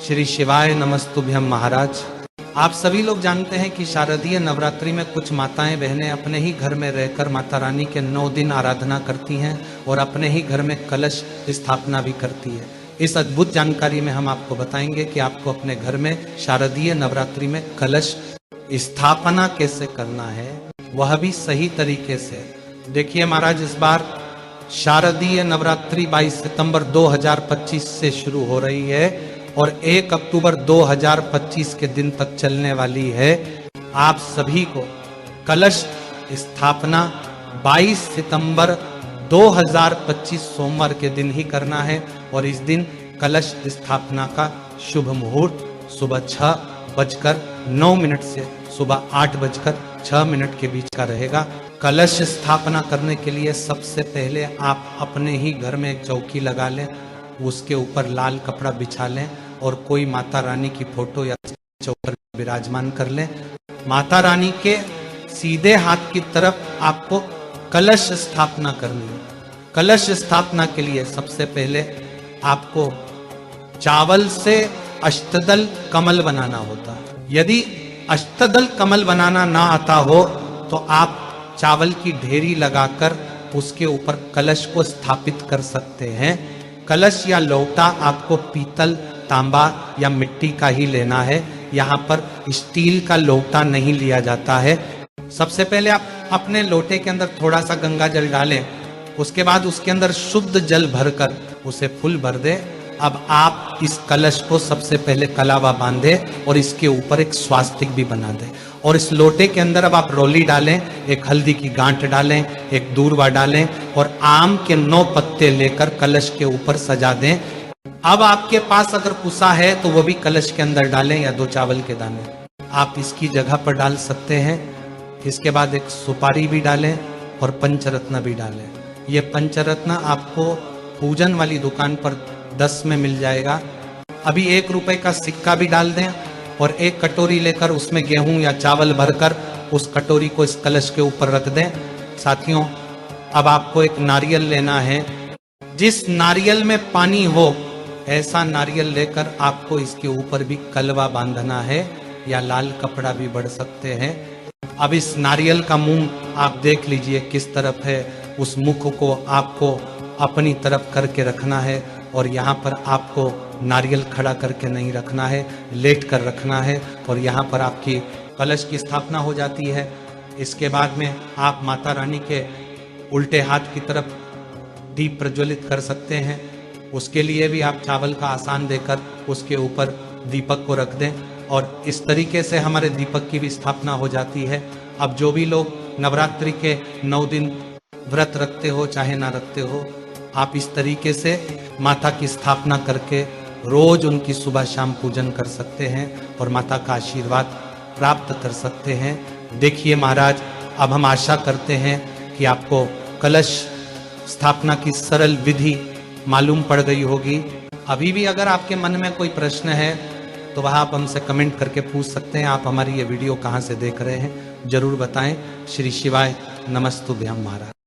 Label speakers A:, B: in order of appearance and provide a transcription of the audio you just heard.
A: श्री शिवाय नमस्तुभ्यम महाराज। आप सभी लोग जानते हैं कि शारदीय नवरात्रि में कुछ माताएं बहनें अपने ही घर में रहकर माता रानी के 9 दिन आराधना करती हैं और अपने ही घर में कलश स्थापना भी करती है। इस अद्भुत जानकारी में हम आपको बताएंगे कि आपको अपने घर में शारदीय नवरात्रि में कलश स्थापना कैसे करना है, वह भी सही तरीके से। देखिए महाराज, इस बार शारदीय नवरात्रि 22 सितंबर 2025 से शुरू हो रही है और 1 अक्टूबर 2025 के दिन तक चलने वाली है। आप सभी को कलश स्थापना 22 सितंबर 2025 सोमवार के दिन ही करना है और इस दिन कलश स्थापना का शुभ मुहूर्त सुबह 6:09 से सुबह 8:06 के बीच का रहेगा। कलश स्थापना करने के लिए सबसे पहले आप अपने ही घर में एक चौकी लगा लें, उसके ऊपर लाल कपड़ा बिछा लें और कोई माता रानी की फोटो या चौकर विराजमान कर लें। माता रानी के सीधे हाथ की तरफ आपको कलश स्थापना करनी है। कलश स्थापना के लिए सबसे पहले आपको चावल से अष्टदल कमल बनाना होता है। यदि अष्टदल कमल बनाना ना आता हो तो आप चावल की ढेरी लगाकर उसके ऊपर कलश को स्थापित कर सकते हैं। कलश या लोटा आपको पीतल, तांबा या मिट्टी का ही लेना है। यहाँ पर स्टील का लोटा नहीं लिया जाता है। सबसे पहले आप अपने लोटे के अंदर थोड़ा सा गंगा जल डालें, उसके बाद उसके अंदर शुद्ध जल भरकर उसे फुल भर दें। अब आप इस कलश को सबसे पहले कलावा बांधे और इसके ऊपर एक स्वास्तिक भी बना दें और इस लोटे के अंदर अब आप रोली डालें, एक हल्दी की गांठ डालें, एक दूर्वा डालें और आम के 9 पत्ते लेकर कलश के ऊपर सजा दें। अब आपके पास अगर कुसा है तो वो भी कलश के अंदर डालें या 2 चावल के दाने आप इसकी जगह पर डाल सकते हैं। इसके बाद एक सुपारी भी डालें और पंचरत्न भी डालें। ये पंचरत्न आपको पूजन वाली दुकान पर 10 में मिल जाएगा। अभी 1 रुपए का सिक्का भी डाल दें और एक कटोरी लेकर उसमें गेहूं या चावल भरकर उस कटोरी को इस कलश के ऊपर रख दें। साथियों, अब आपको एक नारियल लेना है। जिस नारियल में पानी हो ऐसा नारियल लेकर आपको इसके ऊपर भी कलवा बांधना है या लाल कपड़ा भी बढ़ सकते हैं। अब इस नारियल का मुंह आप देख लीजिए किस तरफ है, उस मुख को आपको अपनी तरफ करके रखना है और यहाँ पर आपको नारियल खड़ा करके नहीं रखना है, लेट कर रखना है और यहाँ पर आपकी कलश की स्थापना हो जाती है। इसके बाद में आप माता रानी के उल्टे हाथ की तरफ दीप प्रज्वलित कर सकते हैं। उसके लिए भी आप चावल का आसान देकर उसके ऊपर दीपक को रख दें और इस तरीके से हमारे दीपक की भी स्थापना हो जाती है। अब जो भी लोग नवरात्रि के 9 दिन व्रत रखते हो चाहे ना रखते हो, आप इस तरीके से माता की स्थापना करके रोज उनकी सुबह शाम पूजन कर सकते हैं और माता का आशीर्वाद प्राप्त कर सकते हैं। देखिए महाराज, अब हम आशा करते हैं कि आपको कलश स्थापना की सरल विधि मालूम पड़ गई होगी। अभी भी अगर आपके मन में कोई प्रश्न है तो वह आप हमसे कमेंट करके पूछ सकते हैं। आप हमारी ये वीडियो कहाँ से देख रहे हैं जरूर बताएं। श्री शिवाय नमस्तुभ्यम महाराज।